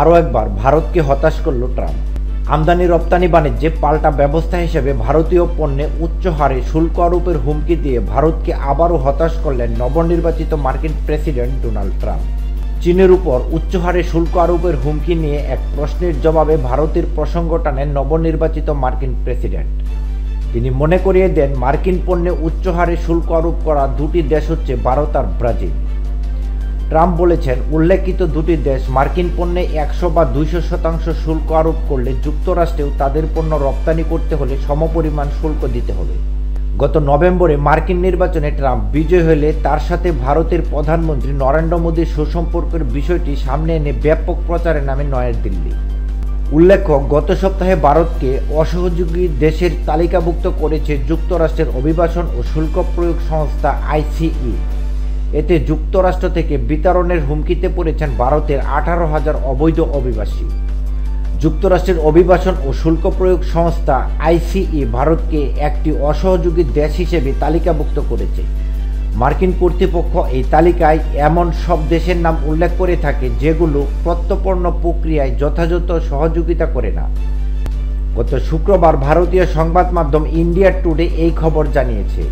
আরও একবার ভারতকে হতাশ করল ট্রাম্প। আমদানি রপ্তানি বাণিজ্যে পাল্টা ব্যবস্থা হিসেবে ভারতীয় পণ্যে উচ্চ হারে শুল্ক আরোপের হুমকি দিয়ে ভারতকে আবারও হতাশ করলেন নবনির্বাচিত মার্কিন প্রেসিডেন্ট ডোনাল্ড ট্রাম্প। চীনের উপর উচ্চ হারে শুল্ক আরোপের হুমকি নিয়ে এক প্রশ্নের জবাবে ভারতের প্রসঙ্গ টানেন নবনির্বাচিত মার্কিন প্রেসিডেন্ট। তিনি মনে করিয়ে দেন, মার্কিন পণ্যে উচ্চ হারে শুল্ক আরোপ করা দুটি দেশ হচ্ছে ভারত আর ব্রাজিল। ট্রাম্প বলেছেন, উল্লেখিত দুটি দেশ মার্কিন পণ্যে 100 বা 200% শুল্ক আরোপ করলে যুক্তরাষ্ট্রেও তাদের পণ্য রপ্তানি করতে হলে সমপরিমাণ শুল্ক দিতে হবে। গত নভেম্বরে মার্কিন নির্বাচনে ট্রাম্প বিজয়ী হলে তার সাথে ভারতের প্রধানমন্ত্রী নরেন্দ্র মোদীর সুসম্পর্কের বিষয়টি সামনে এনে ব্যাপক প্রচারে নামে নয়াদিল্লি। উল্লেখ্য, গত সপ্তাহে ভারতকে অসহযোগী দেশের তালিকাভুক্ত করেছে যুক্তরাষ্ট্রের অভিবাসন ও শুল্ক প্রয়োগ সংস্থা ICE। এতে যুক্তরাষ্ট্র থেকে বিতরণের হুমকিতে পড়েছেন ভারতের 18,000 অবৈধ অভিবাসী। যুক্তরাষ্ট্রের অভিবাসন ও শুল্ক প্রয়োগ সংস্থা ICE ভারতকে একটি অসহযোগী দেশ হিসেবে তালিকাভুক্ত করেছে। মার্কিন কর্তৃপক্ষ এই তালিকায় এমন সব দেশের নাম উল্লেখ করে থাকে যেগুলো প্রত্যর্পণ প্রক্রিয়ায় যথাযথ সহযোগিতা করে না। গত শুক্রবার ভারতীয় সংবাদ মাধ্যম ইন্ডিয়া টুডে এই খবর জানিয়েছে।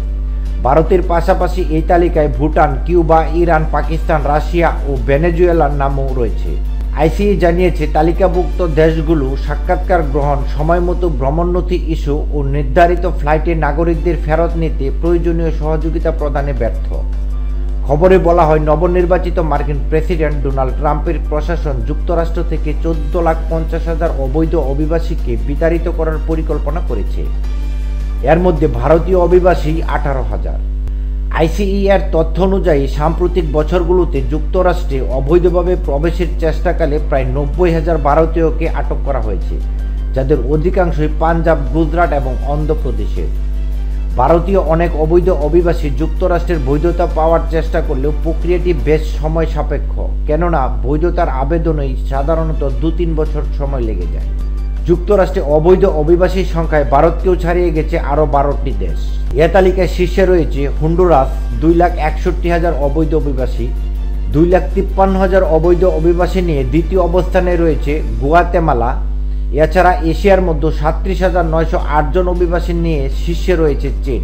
ভারতের পাশাপাশি এই তালিকায় Bhutan, Cuba, Iran, Pakistan, Russia ও ভেনেজুয়েলার নামও রয়েছে। ICE জানিয়েছে, তালিকাভুক্ত দেশগুলো সাক্ষাৎকার গ্রহণ, সময়মতো ভ্রমণনথি ইস্যু ও নির্ধারিত ফ্লাইটে নাগরিকদের ফেরত নিতে প্রয়োজনীয় সহযোগিতা প্রদানে ব্যর্থ। খবরে বলা হয়, নবনির্বাচিত মার্কিন প্রেসিডেন্ট ডোনাল্ড ট্রাম্পের প্রশাসন যুক্তরাষ্ট্র থেকে 14,50,000 অবৈধ অভিবাসীকে বিতাড়িত করার পরিকল্পনা করেছে। এর মধ্যে ভারতীয় অভিবাসী 18,000। ICE এর তথ্য অনুযায়ী সাম্প্রতিক বছরগুলোতে যুক্তরাষ্ট্রে অবৈধভাবে প্রবেশের চেষ্টাকালে প্রায় 90,000 ভারতীয়কে আটক করা হয়েছে, যাদের অধিকাংশই পাঞ্জাব, গুজরাট এবং অন্ধ্রপ্রদেশের। ভারতীয় অনেক অবৈধ অভিবাসী যুক্তরাষ্ট্রের বৈধতা পাওয়ার চেষ্টা করলেও প্রক্রিয়াটি বেশ সময় সাপেক্ষ, কেননা বৈধতার আবেদনেই সাধারণত 2-3 বছর সময় লেগে যায়। যুক্তরাষ্ট্রে অবৈধ অভিবাসীর সংখ্যায় ভারতকেও ছাড়িয়ে গেছে আরও 12টি দেশ। এ তালিকায় শীর্ষে রয়েছে হন্ডুরাস, 2,61,000 অবৈধ অভিবাসী। 2,53,000 অবৈধ অভিবাসী নিয়ে দ্বিতীয় অবস্থানে রয়েছে গুয়াতেমালা। এছাড়া এশিয়ার মধ্যে 37,908 জন অভিবাসী নিয়ে শীর্ষে রয়েছে চীন।